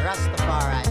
Rastafari.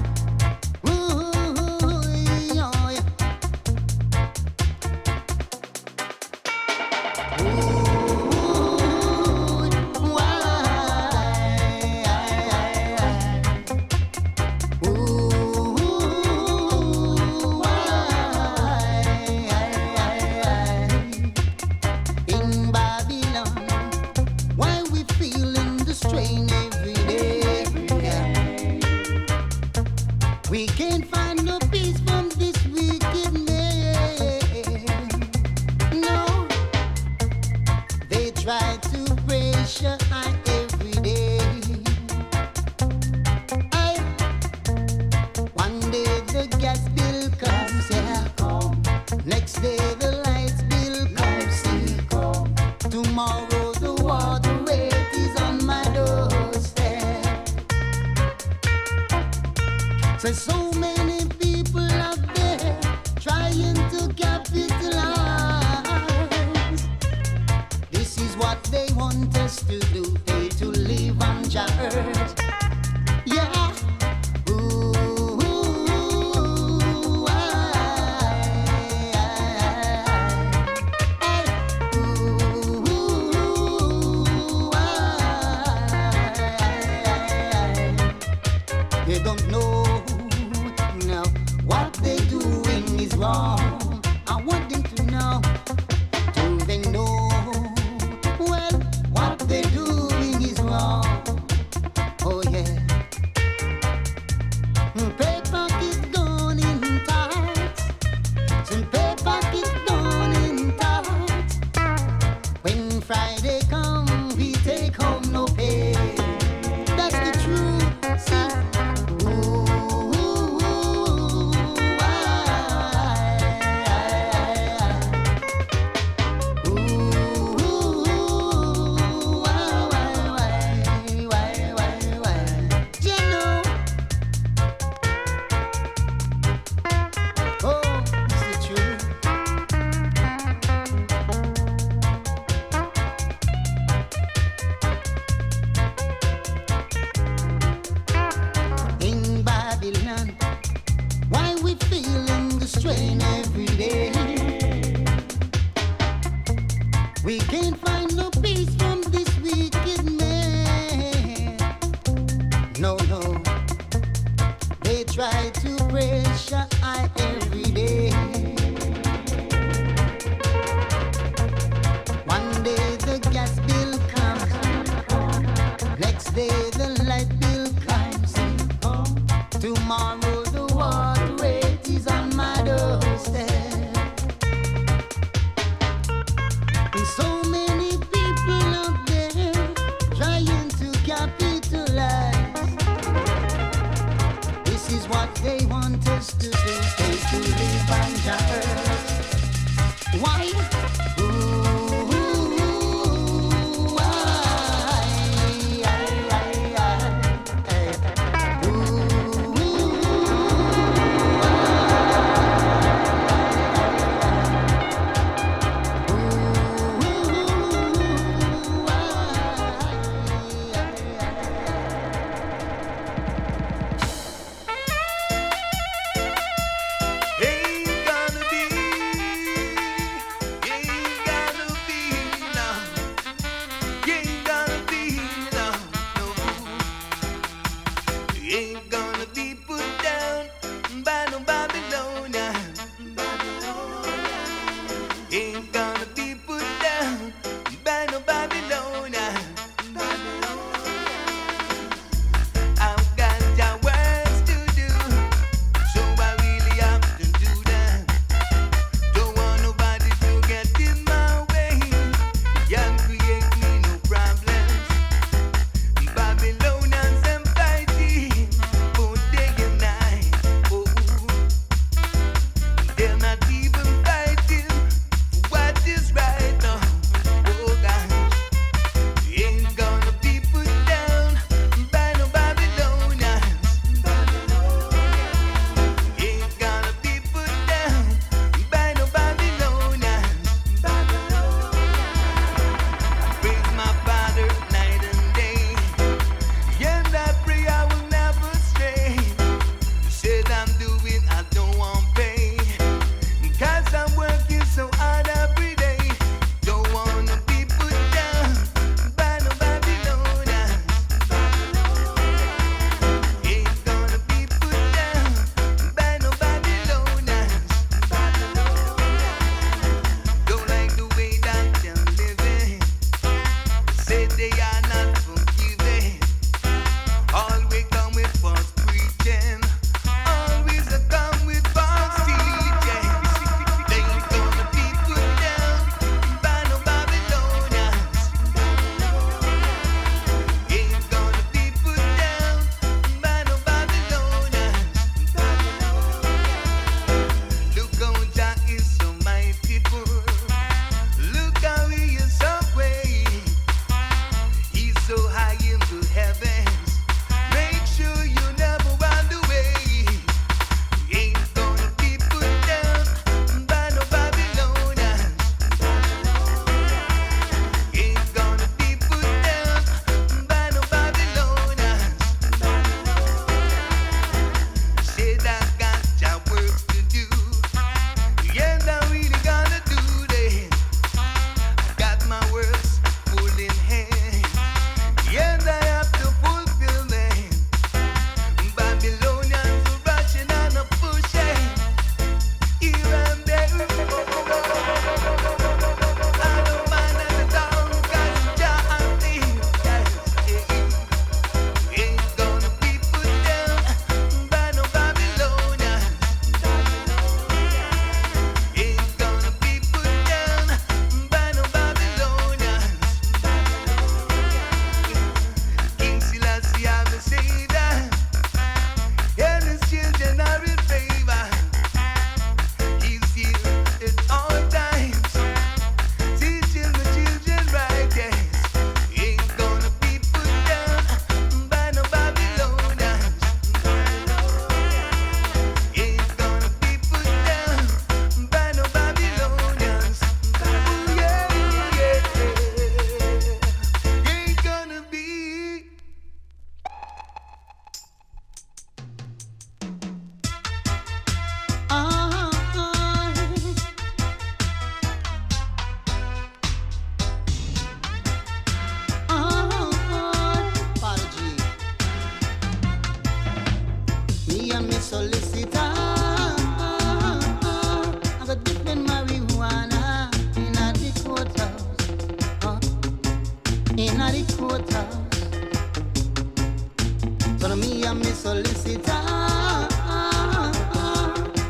am a solicitor.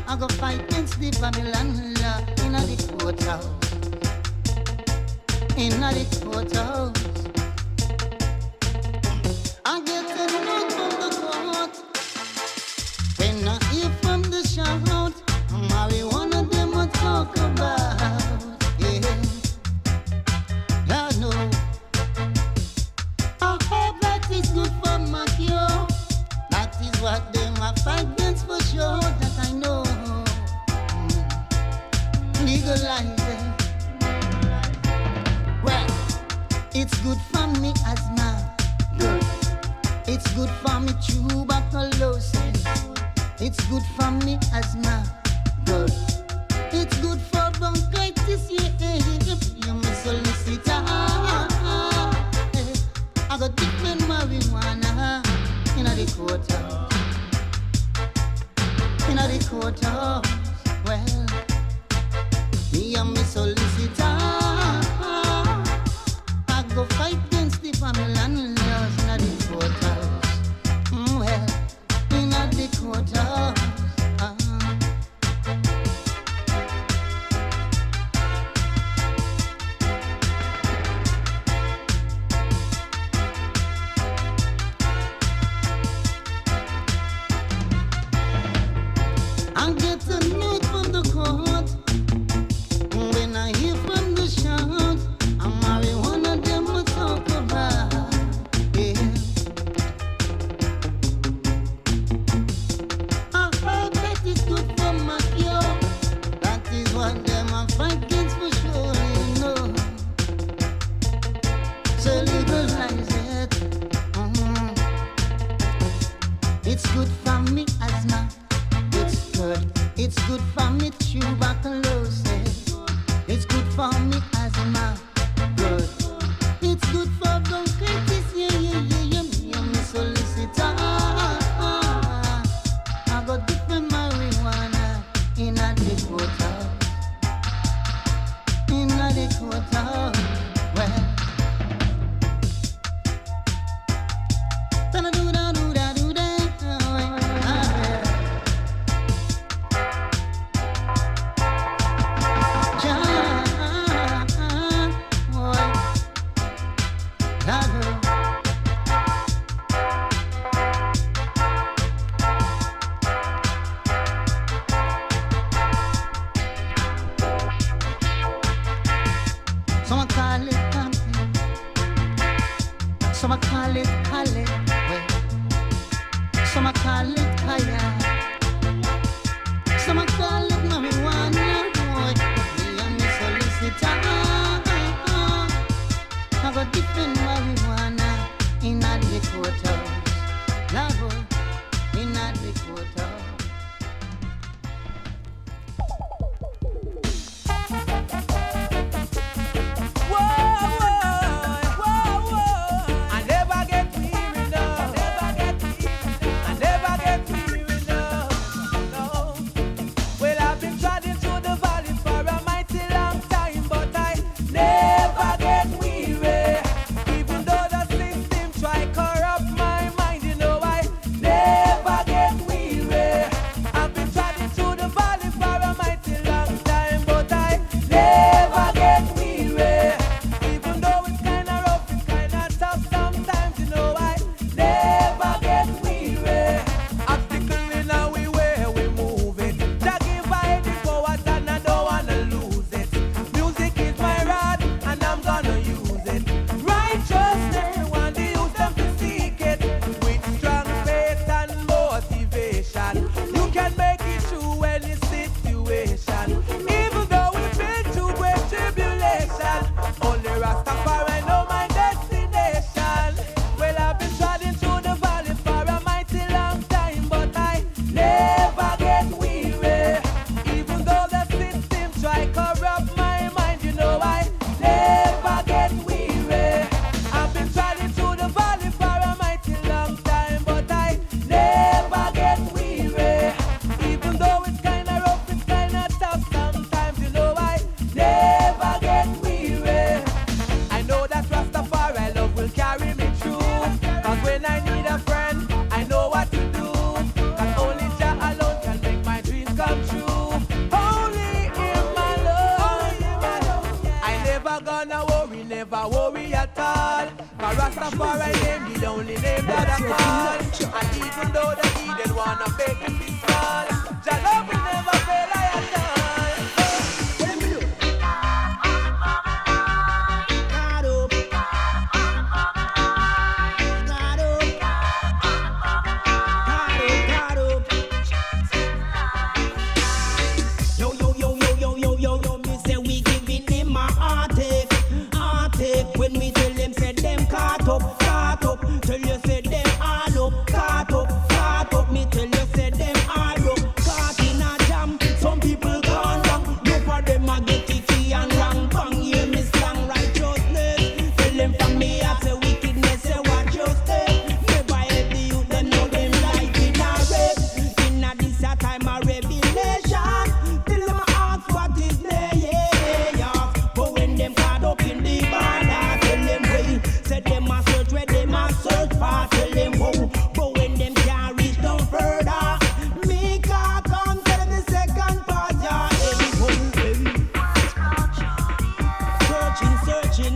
I go fight against the Babylon law in the courthouse. In the courthouse. I get a note from the court. When I hear from the shout, marijuana them will talk about. Yeah, I know. I hope that is good for my cure. That is what them a fight against for sure. That I know. Legalize it. Well, it's good for me asthma. Good. It's good for me tuberculosis. It's good for me asthma. Good. It's good for bronchitis. Yeah, you're my solicitor. I got different marijuana in the courthouse. In the courthouse. Well, me and my solicitor. I go fight against the family and laws in the courthouse. Well, in the courthouse. I get a note from the court. When I hear from the shout, I'm marijuana them will talk about. Yeah. I heard that is good for my cure. That is what them a fight against for sure, you know. So legalize it. It's good for me asthma. It's good. It's good for me tuberculosis. It's good for me asthma. Good. It's good for bronchitis. Yeah. Me solicitor. I got different marijuana in the courthouse. In the courthouse. Well. Some a call it Kale, some a call it Kaya, some a call it marijuana. Me and me solicitor, I got different marijuana in the courthouse. Lavo in the courthouse. When I need a friend, I know what to Rastafari name, the only name that I call. And even though the heathen wanna beg me to fall, Jah love will never fail I and I. What do you do? God up. God up. God up. Yo, me say we giving him a heartache. When we tell them, say them caught up. Tell you, say them all up. Caught up. Me tell you, say them all up. Caught in a jam, some people gone wrong. No for them a get icky and wrong. Bang, hear me slang righteousness. Tell them from me, I say wickedness, say watch your step. Never help the youth, them know them life in a rape. In a this a time of revelation. Tell them I ask what is there, yeah. But when them caught up in the border, tell them way. Say them a search where them a search for. Tell them whoa. But when them can't reach down further, me can't come tell them the second part, yeah. Every home, baby. Searching.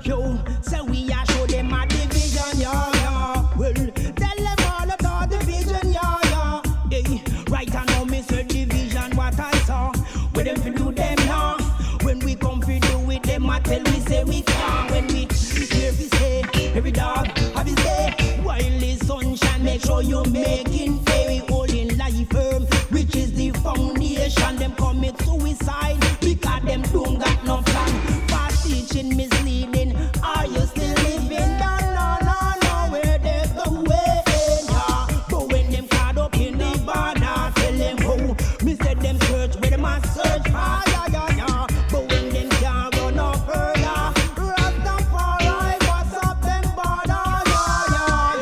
Yo, so we a show them a division, yeah. Well, tell them all about the vision, yeah. Hey, right now me say division what I saw. Where them fi do them now. When we come fi do with them, I tell we say we can. When we hear we say, every dog have his day. While the sunshine, make sure you making pay. We holding life firm, which is the foundation. Them commit suicide because them don't got no plan. Fast teaching, misleading. Are you still living? No, where there's no way, yeah. But when them caught up in the border, tell them who. Me said them search where them a search for, yeah. But when them can't run no further, Rastafari, what's up them border, yeah.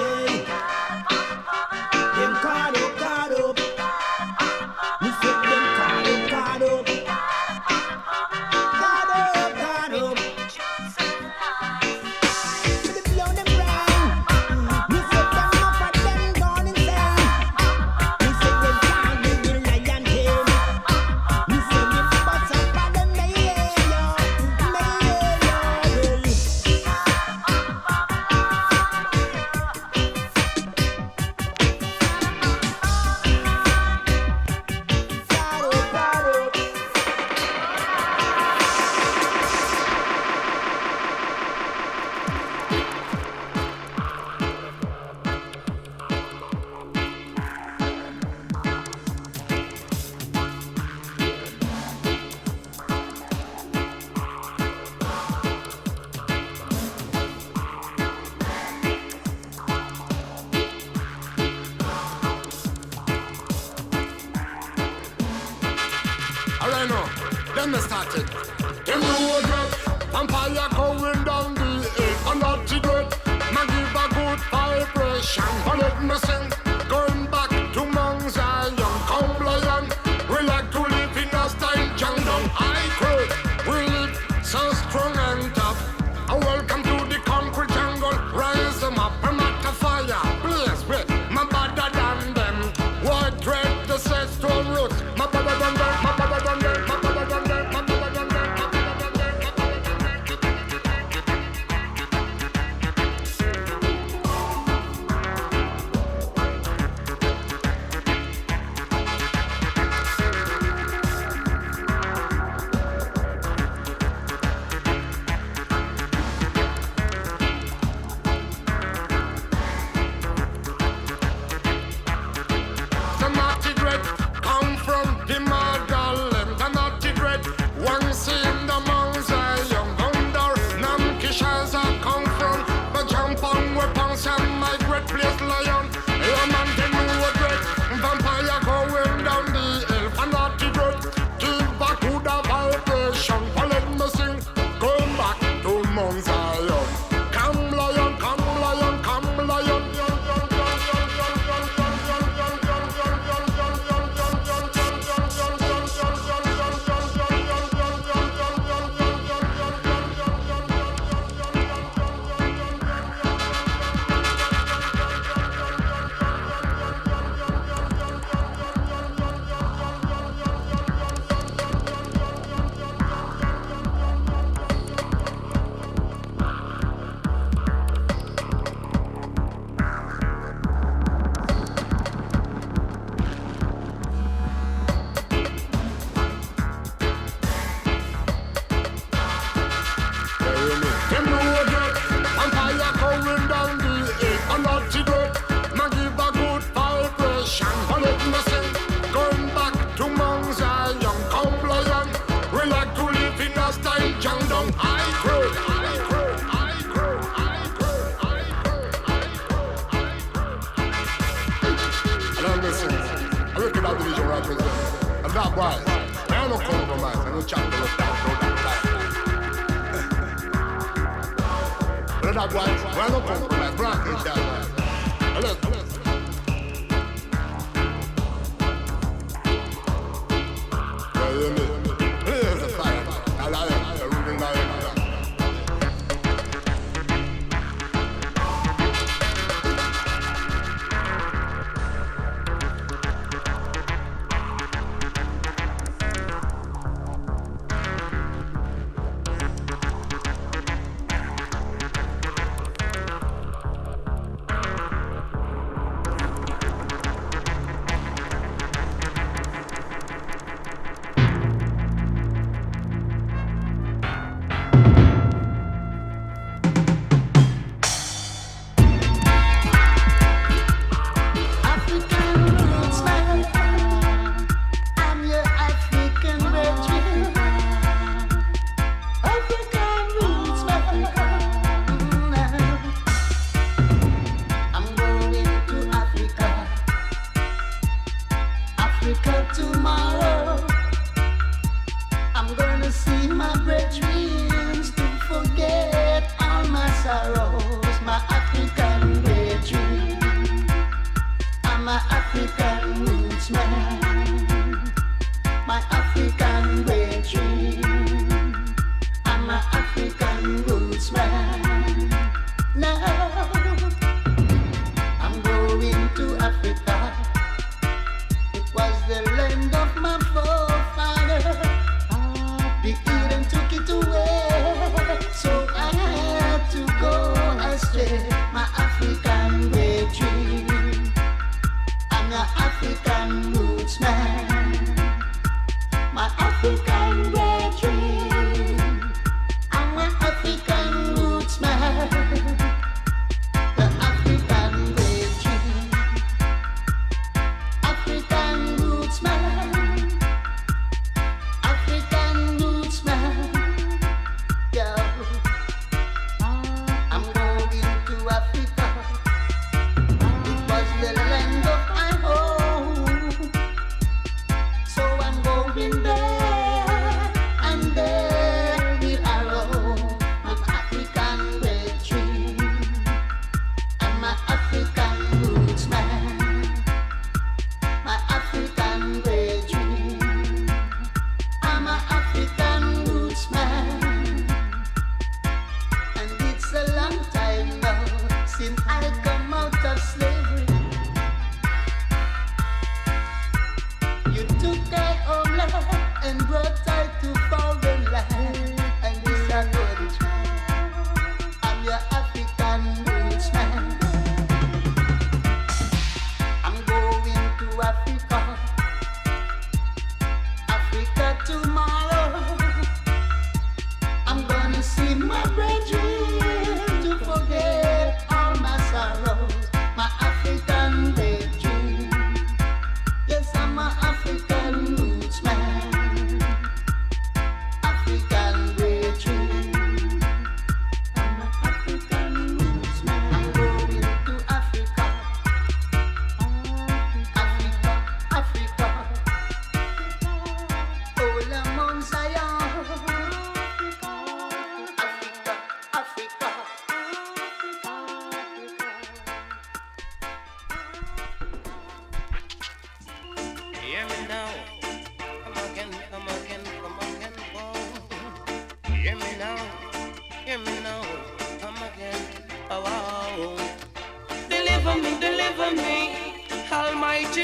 Them caught up. Me said them caught up. Caught up. Blow them round. Me said them up and them gone insane. Me said them can't live in lion tail. Me said them bust up and them mail. Alright now, then me started. Them road up, vampire going down the hill. And not to do it, ma give a good vibration. And let me sing, going back to Mount Zion. Come lion, we like to live in a style jungle. I could, we live so strong and tough. And welcome to the concrete jungle. Rise them up, I'm at the fire. Blaze with, my better than them. White dread, the ancestral roots. My better than them, my better than them, my better than them, my better than them, my better than them, my better than them. our division represent. And that wise, I no compromise, I no chat to the start of that time. And that wise, I no compromise, black and shall let's. Here's the fire. I like it. The reading like it.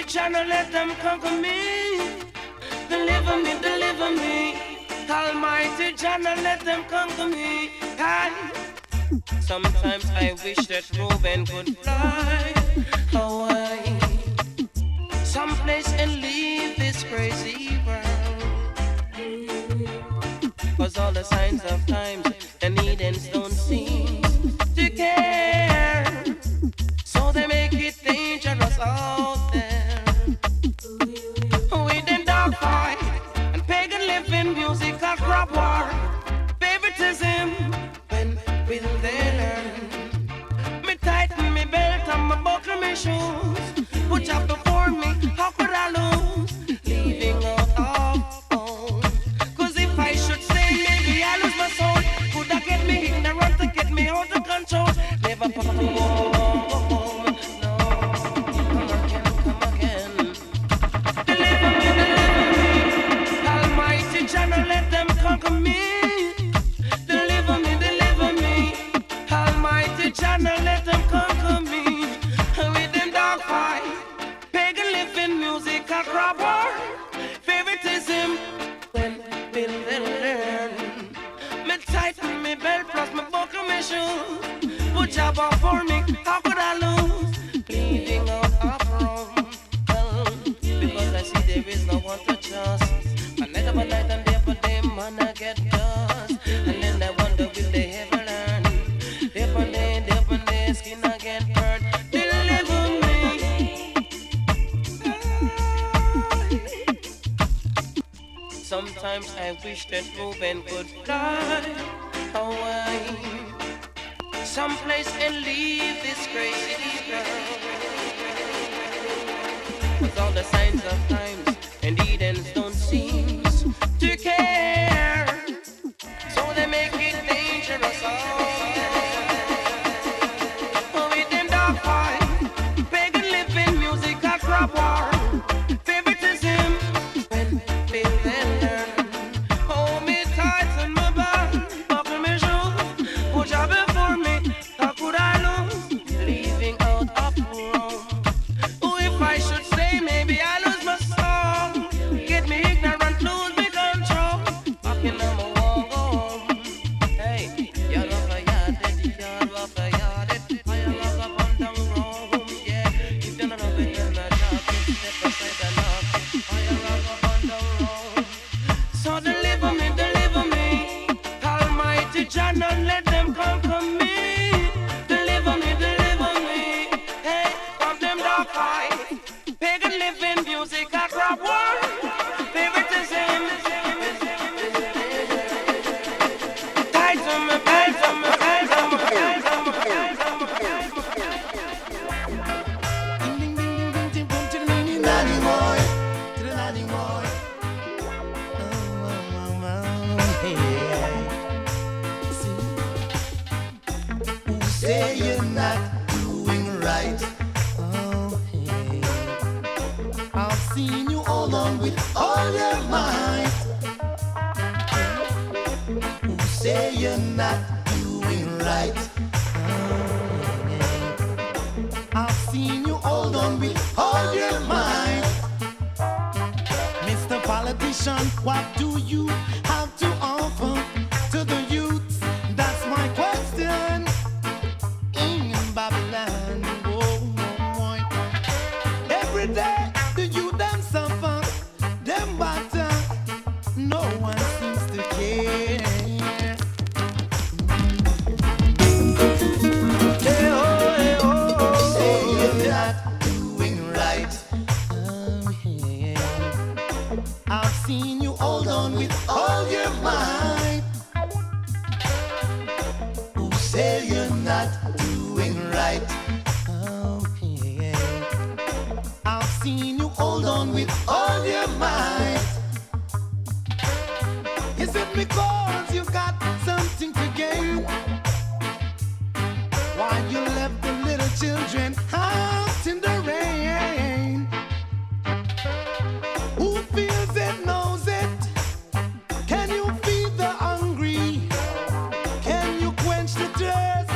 Channel, let them conquer me. Deliver me. Almighty channel, let them conquer me. Sometimes I wish that Reuben could fly away, someplace and leave this crazy world. 'Cause all the signs of times and Edens don't seem to care, so they make it dangerous out there. With them dog fight and pagan living, musical crop war, favoritism, when will they learn? Me tighten me belt and me buckle me shoes, put up before me, how could I lose? music a crop war. Favoritism when will they learn? Me tighten me belt plus me buckle me shoes. Put job on for me, how could I lose? Leaving out of Rome, because I see there is no one to trust. I night up a night and day for them man I get dust. And then I wonder will they ever learn? Day for day, skin I get burned. Deliver me. Sometimes I wish that Ruben could fly away someplace and leave this crazy girl. With all the signs of times and Edens don't seem to care, so they make it dangerous. Oh, with them dark fight, pagan living music a crop war. Favoritism when will they learn? Hold me tight and my band, buckle me shoes, put your before me, how could I lose? Leaving out of Rome. Oh, if I should say maybe I lose my soul, get me ignorant, lose me control, walking on my wall home. Hey, you're off a yard, you're off a yard, fire rock up on down Rome. Yeah, if you're not over here, not talking, step aside and knock, fire rock up on down Rome. So deliver me, Almighty Jah, and let them conquer me. Deliver me, hey, from them dark fight. Pagan living music a crop war. Favoritism. Tight on me. Nanny boy, to the nanny boy. Who say you're not doing right? Oh, hey. I've seen you all on with all your might. Who say you're not doing right? Oh, hey. I've seen you all on with all your might. Mr. Politician, what do you have to offer to the youth? That's my question. In Babylon, oh boy. Every day the youth them suffer, them batter. No one seems to care. Hey, oh. Say you're not doing right. Yeah. I've seen you hold on with all your might. Who say you're not doing right? Oh, yeah. I've seen you hold on with all your might. Is it because you got something to gain? Why you left the little children out in the rain? Who feels it knows it? Can you feed the hungry? Can you quench the thirst?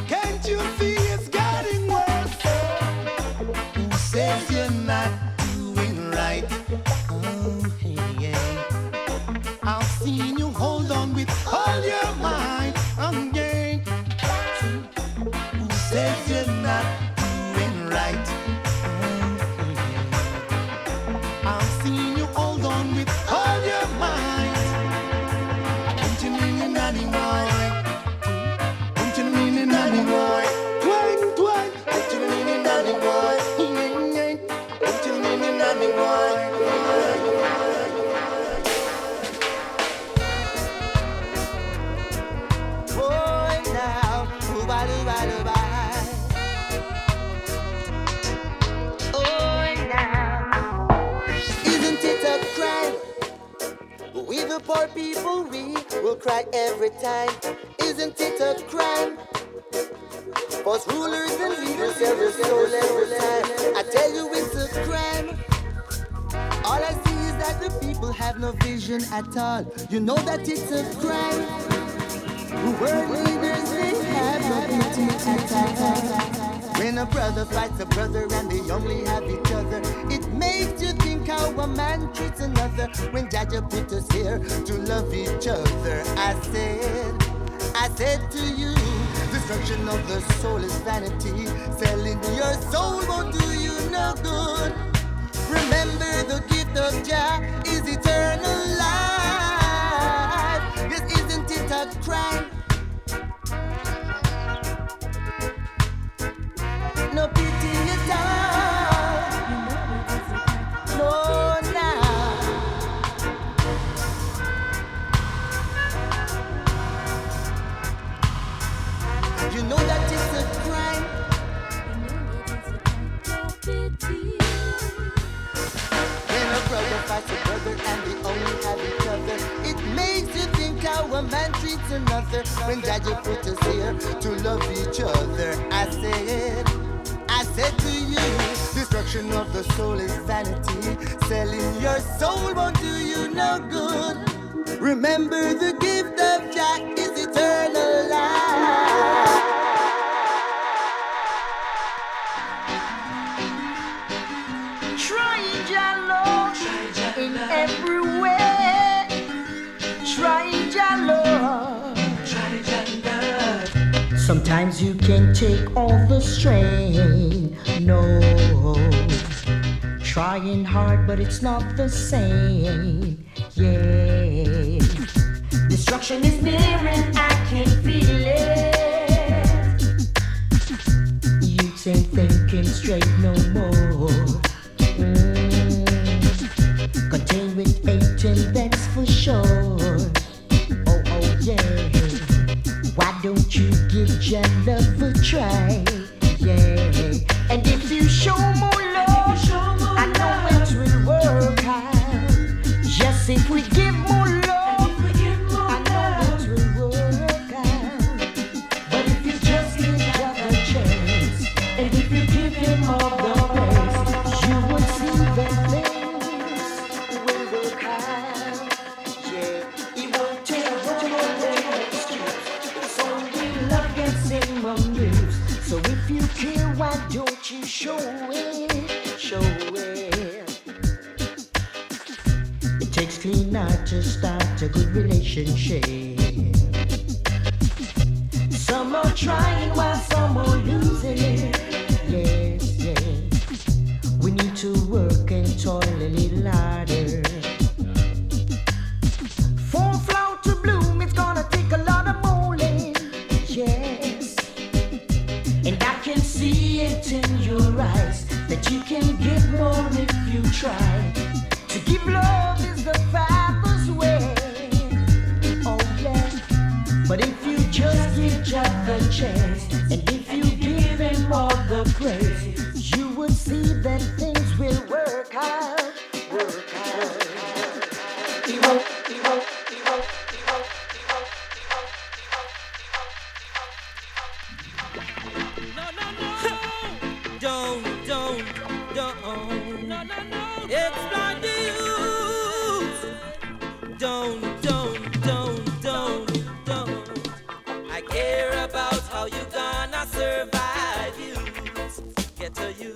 Can't you see it's getting worse? Who says you're not doing right? Oh, yeah. I've seen you hold on with all your might. Yeah. Who says you're not doing right? Oh, yeah. I've seen you hold on with all your might. Don't you mean an animal? Don't you mean an animal? Twang, twang. Don't you mean an animal? Don't you mean an animal? Boy, now, ooh-ba-doo-ba-doo-ba. Oh, now. Isn't it a crime? We the poor people, we will cry every time. Isn't it a crime? Cause rulers and leaders every soul every time. I tell you it's a crime. All I see is that the people have no vision at all. You know that it's a crime. The world leaders, they have no duty at all. When a brother fights a brother and they only have each other, it makes you another. When Jaja put us here to love each other, I said to you, destruction of the soul is vanity. Selling your soul won't do you no good. Remember the gift of Jah is eternal life. Yes, isn't it a crime? No pity at all. No, now. You know that it's a crime. When a brother fights a brother and they only have each other, it makes you think how a man treats another. When Daddy put us here to love each other, I said to you, destruction of the soul is vanity. Selling your soul won't do you no good. Remember the gift of Jah is eternal life. Try Jah Lord in every way. Try Jah Lord. Sometimes you can't take all the strain. No, trying hard, but it's not the same. Yeah, destruction is near and I can feel it. Youths ain't thinking straight no more. Contained with 18, that's for sure. Oh yeah. Why don't you give your love a try? Yeah. And if you show more love, I know it will work out. Yes, if we give more love, I know it will work out. But if you just give God a chance, and if you give him all the praise, you will see that things will work out. Yeah, he won't tell what you want to excuse. It's only love gets him on news. So if you care, why don't you show it? Show it. It takes clean art to start a good relationship. Some are trying while some are losing it. Yes, yes. We need to work and toil a little harder. For a flower to bloom, it's gonna take a lot of molding. Yes. And I can see it in your eyes that you can give more if you try. To give love is the Father's way. Oh yeah. But if you just give Jah the chance, and if you give him all the praise, you will see that things will work out. Work out. He won't, he won't, he won't, he won't, he won't, he won't. No, don't. No. Exploit the youth. Don't. I care about how you gonna survive, youth. Get to you.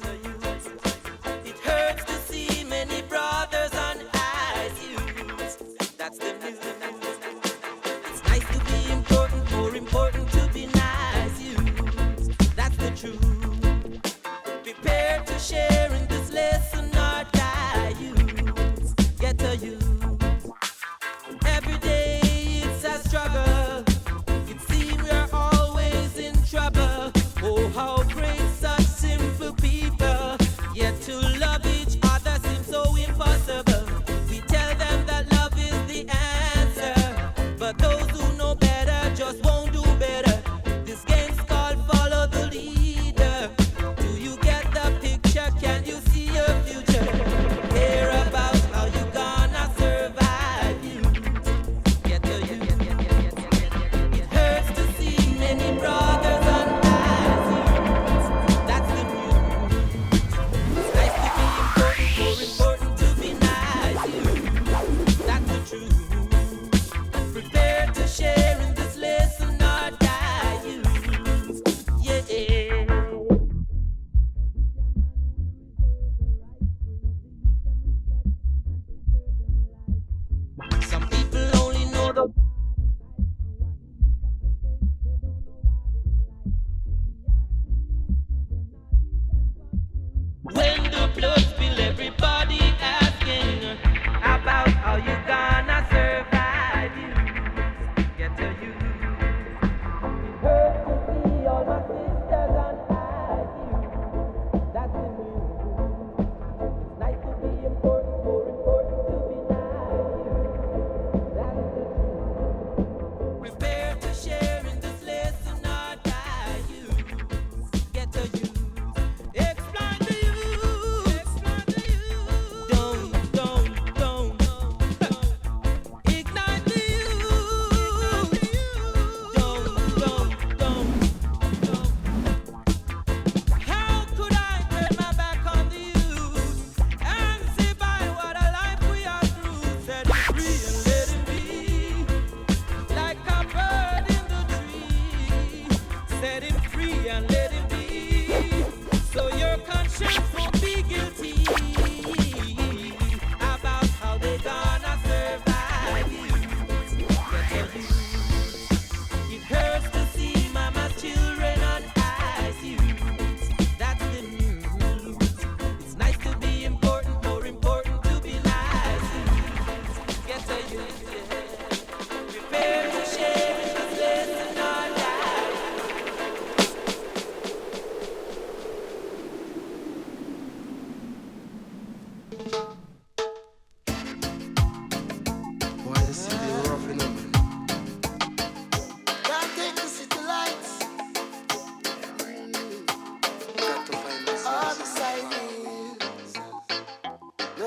It hurts to see many brothers on eyes, youth. That's the news. It's nice to be important, more important to be nice, youth. That's the truth. Prepare to share in this lesson or die, you.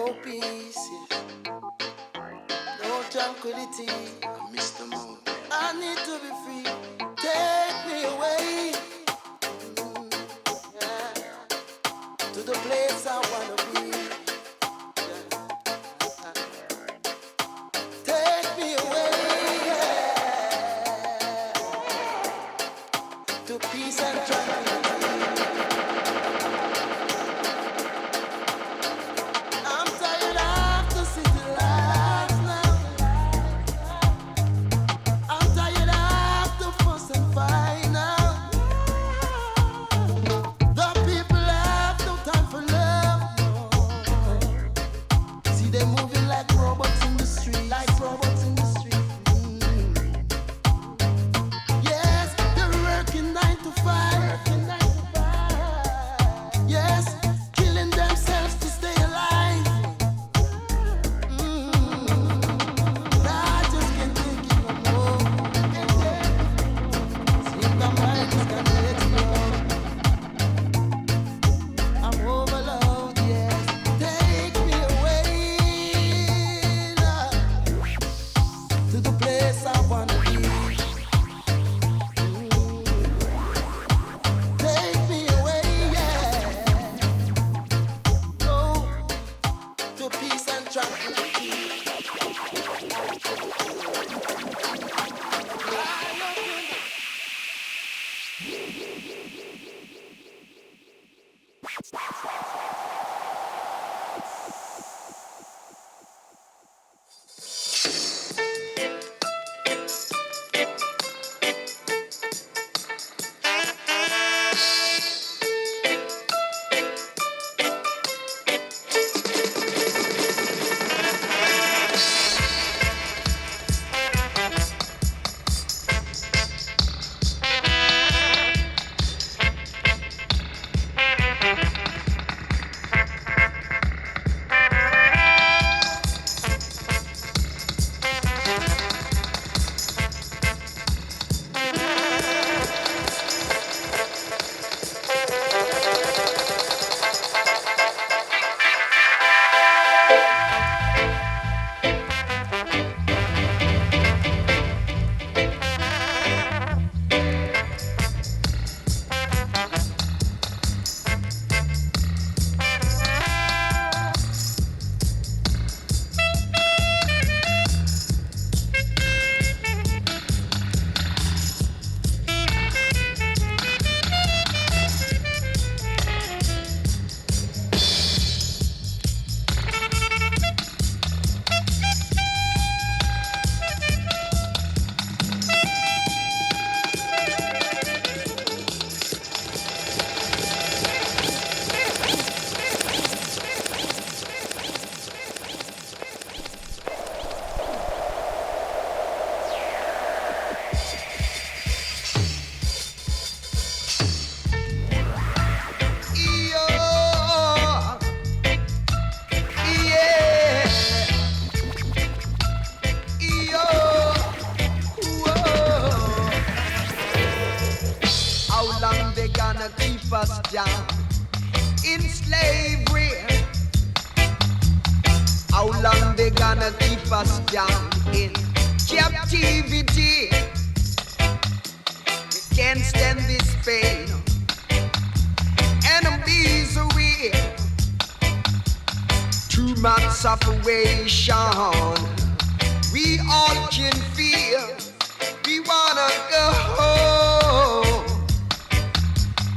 no peace, yeah. No tranquility. I miss the moon. I need to be free. Take me away, yeah, to the place I wanna be. Yeah. Take me away, yeah, to peace and tranquility. I'm tired of the city lights now. I'm tired of the fuss and fight now. The people have no time for love, no. See them moving like robots in the street, like robots in the street. Yes, they're working 9 to 5. Yes, killing themselves to stay alive. I just can't take it no more. See, my mind just can't explode. I'm overload, yes. Take me away now, to the place I wanna be. Take me away, yeah. Go to peace and tranquility. How long they gonna keep us down in slavery? How long they gonna keep us down in captivity? We can't stand this pain and misery. Too much separation. We all can feel. We wanna go home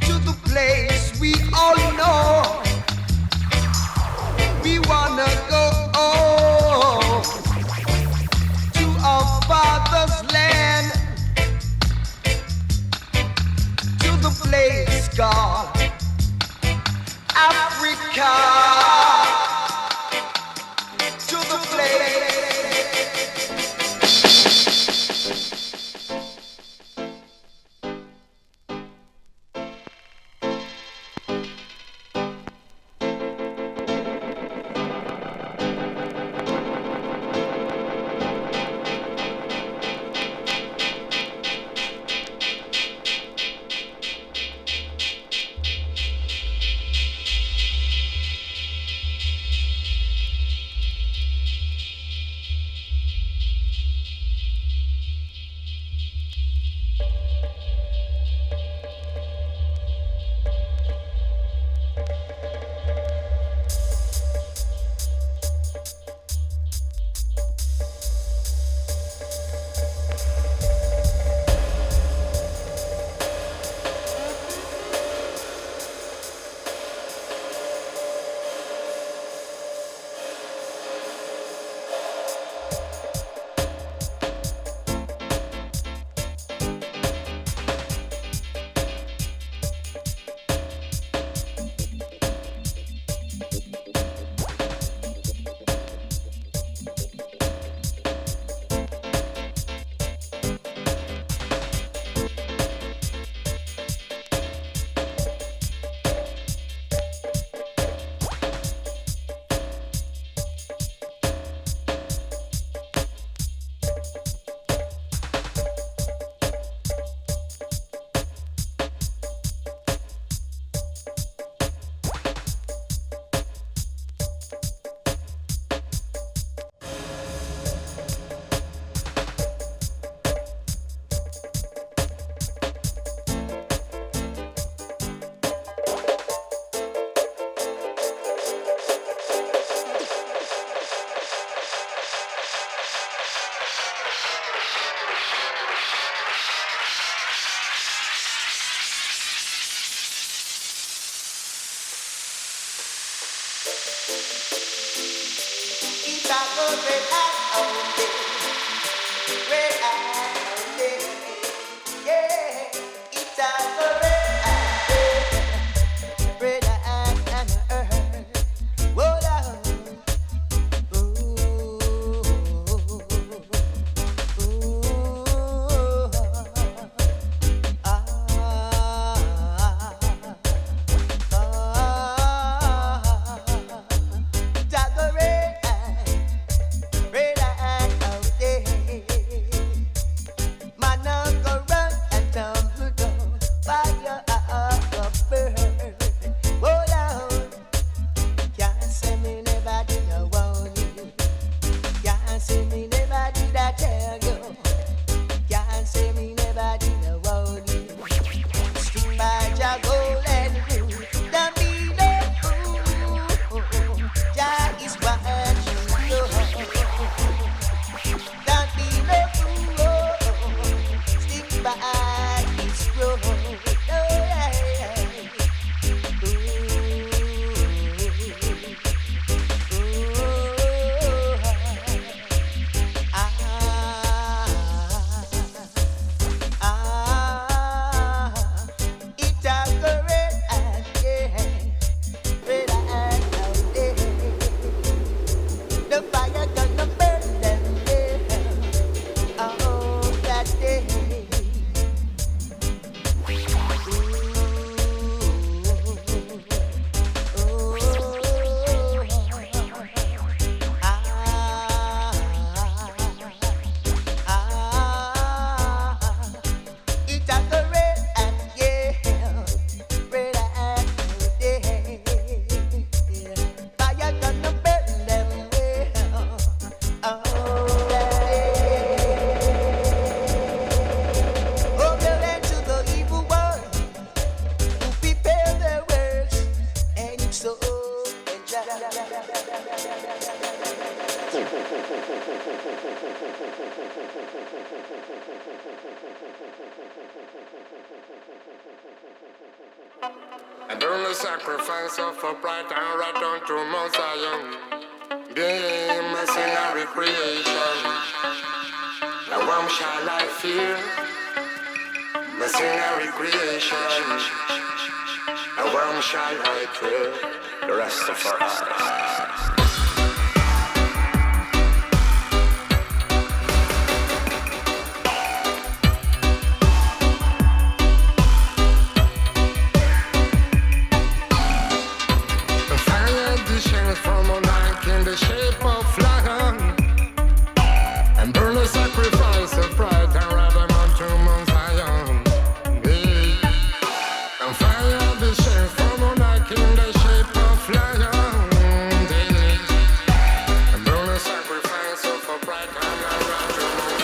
to the place we all know. We wanna go home to our father's land, to the place called Africa, to the place. And burn the sacrifice of upright and right unto Mount Zion. Be my sin and recreation. And whom shall I fear? My sin and recreation. And whom shall I fear? The rest of us. From a knife in the shape of lion, and burn a sacrifice of pride and ride them unto Mount Zion. And fire the shape from a knife in the shape of lion, and burn a sacrifice of pride and ride them unto Mount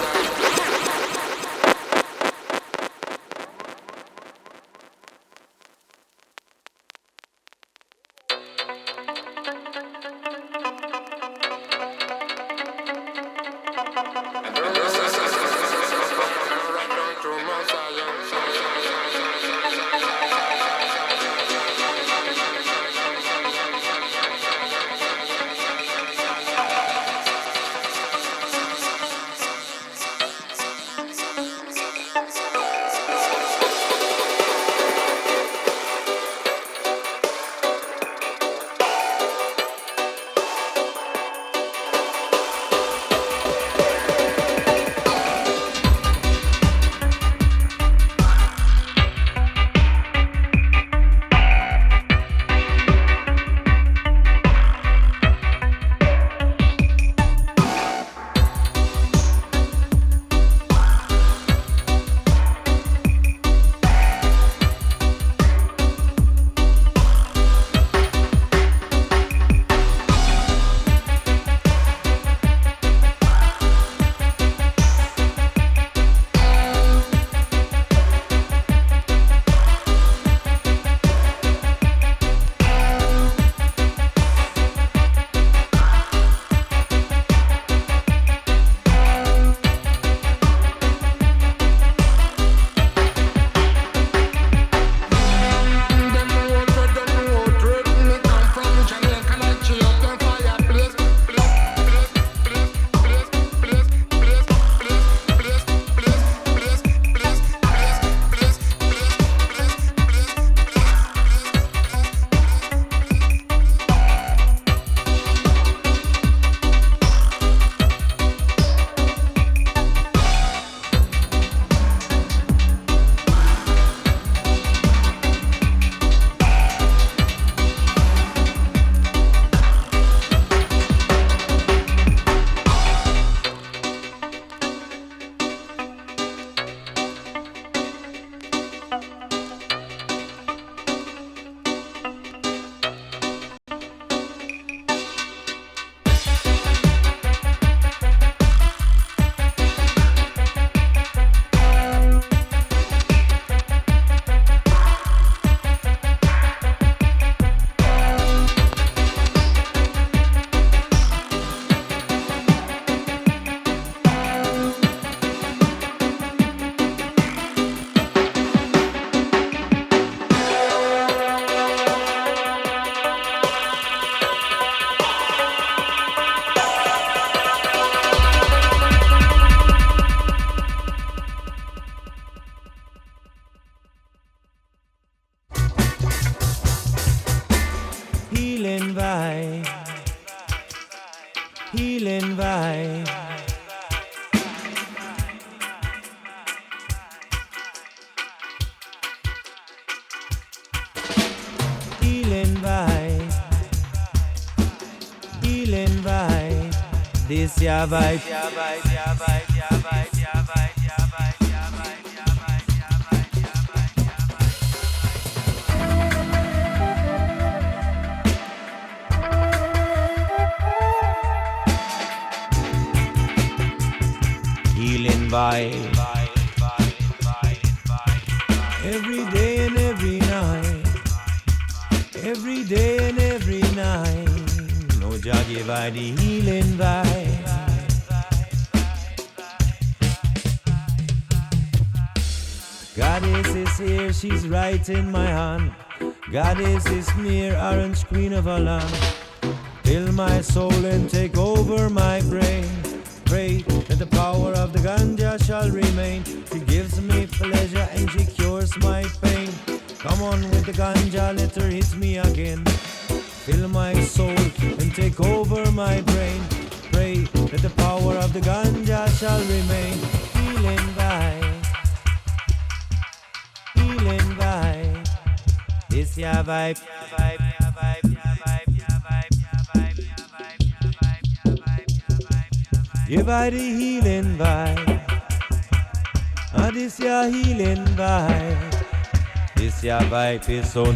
healing vibe. Healing vibe. Healing vibe. This ya vibe. Healing vibe. Every day and every night. Every day and every night. No jaggy by the healing vibe. Goddess is here, she's right in my hand. Goddess is near, orange queen of our land. Fill my soul and take over my brain. Pray that the power of the ganja shall remain. She gives me pleasure and she cures my pain. Come on with the ganja, let her hit me again. Fill my soul and take over my brain. Pray that the power of the ganja shall remain. Healing vibe. Healing vibe. This ya vibe. You by the healing vibe. This ya healing vibe. This ya vibe is on.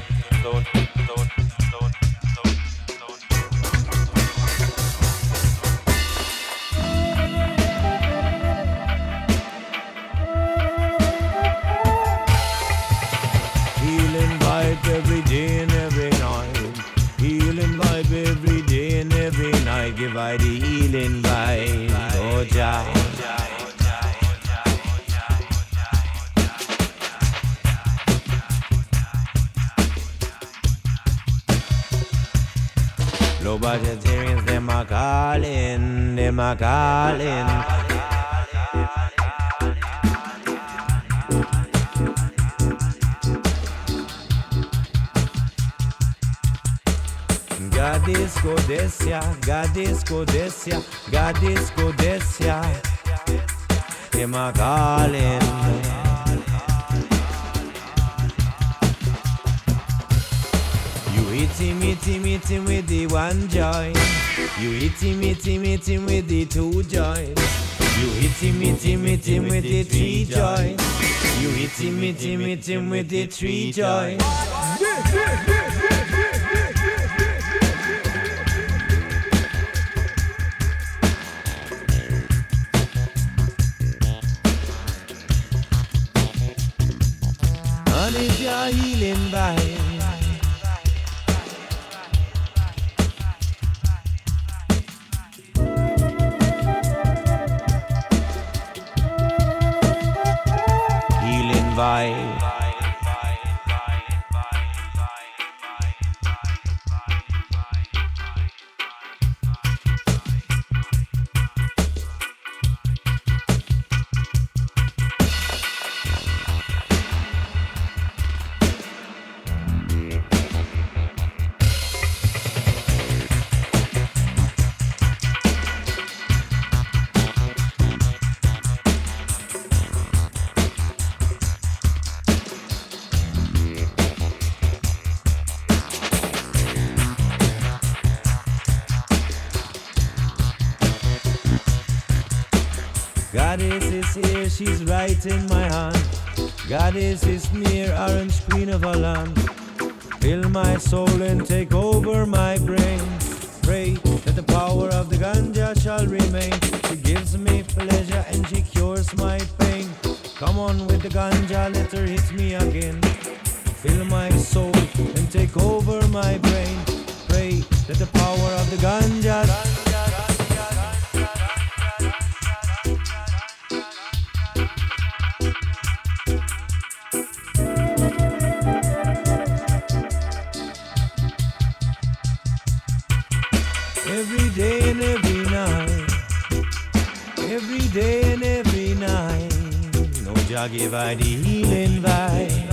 Healing vibe every day and every night. Healing vibe every day and every night. Give I the healing vibe. Oh Jah. Low budgetarians, them a calling, them a calling. Goddess Godesia, Goddess Godesia, Goddess Godesia. Them a calling. Hit him with the one joint. You hit him with the two joints. You hit him with the three joints. You hit him with the three joints. And if you're healing by vibe. Goddess is here, she's right in my hand. Goddess is near, orange queen of our land. Fill my soul and take over my brain. Pray that the power of the ganja shall remain. She gives me pleasure and she cures my pain. Come on with the ganja, let her hit me again. Fill my soul and take over my brain. Pray that the power of the ganja. Every day and every night. Every day and every night. No jaggy by the healing vibe.